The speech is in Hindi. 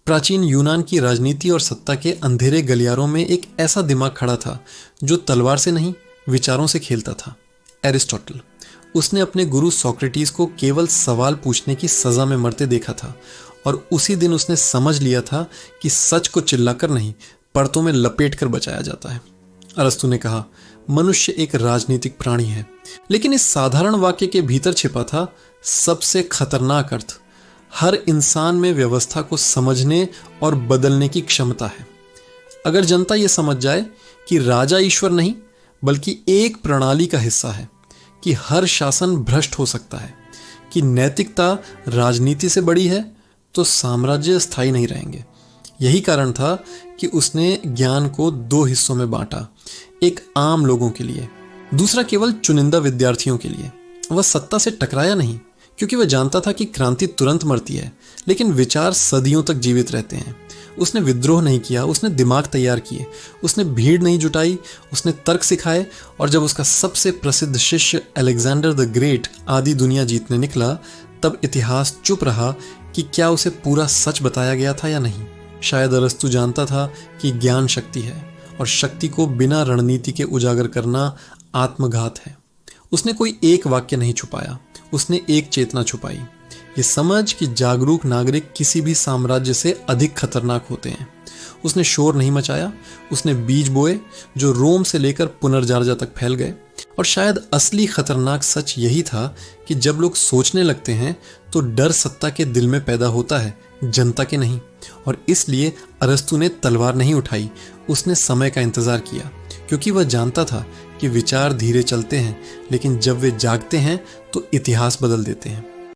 प्राचीन यूनान की राजनीति और सत्ता के अंधेरे गलियारों में एक ऐसा दिमाग खड़ा था जो तलवार से नहीं, विचारों से खेलता था। एरिस्टोटल। उसने अपने गुरु सोक्रेटिस को केवल सवाल पूछने की सजा में मरते देखा था और उसी दिन उसने समझ लिया था कि सच को चिल्लाकर नहीं, परतों में लपेट कर बचाया जाता है। अरस्तु ने कहा, मनुष्य एक राजनीतिक प्राणी है, लेकिन इस साधारण वाक्य के भीतर छिपा था सबसे खतरनाक अर्थ। हर इंसान में व्यवस्था को समझने और बदलने की क्षमता है। अगर जनता यह समझ जाए कि राजा ईश्वर नहीं बल्कि एक प्रणाली का हिस्सा है, कि हर शासन भ्रष्ट हो सकता है, कि नैतिकता राजनीति से बड़ी है, तो साम्राज्य स्थायी नहीं रहेंगे। यही कारण था कि उसने ज्ञान को दो हिस्सों में बांटा, एक आम लोगों के लिए, दूसरा केवल चुनिंदा विद्यार्थियों के लिए। वह सत्ता से टकराया नहीं, क्योंकि वह जानता था कि क्रांति तुरंत मरती है, लेकिन विचार सदियों तक जीवित रहते हैं। उसने विद्रोह नहीं किया, उसने दिमाग तैयार किए, उसने भीड़ नहीं जुटाई, उसने तर्क सिखाए। और जब उसका सबसे प्रसिद्ध शिष्य अलेक्जेंडर द ग्रेट आधी दुनिया जीतने निकला, तब इतिहास चुप रहा कि क्या उसे पूरा सच बताया गया था या नहीं। शायद अरस्तु जानता था कि ज्ञान शक्ति है और शक्ति को बिना रणनीति के उजागर करना आत्मघात है। उसने कोई एक वाक्य नहीं छुपाया, उसने एक चेतना छुपाई, ये समझ कि जागरूक नागरिक किसी भी साम्राज्य से अधिक खतरनाक होते हैं। उसने शोर नहीं मचाया, उसने बीज बोए जो रोम से लेकर पुनर्जार्जा तक फैल गए। और शायद असली खतरनाक सच यही था कि जब लोग सोचने लगते हैं तो डर सत्ता के दिल में पैदा होता है, जनता के नहीं। और इसलिए अरस्तु ने तलवार नहीं उठाई, उसने समय का इंतजार किया, क्योंकि वह जानता था कि विचार धीरे चलते हैं, लेकिन जब वे जागते हैं तो इतिहास बदल देते हैं।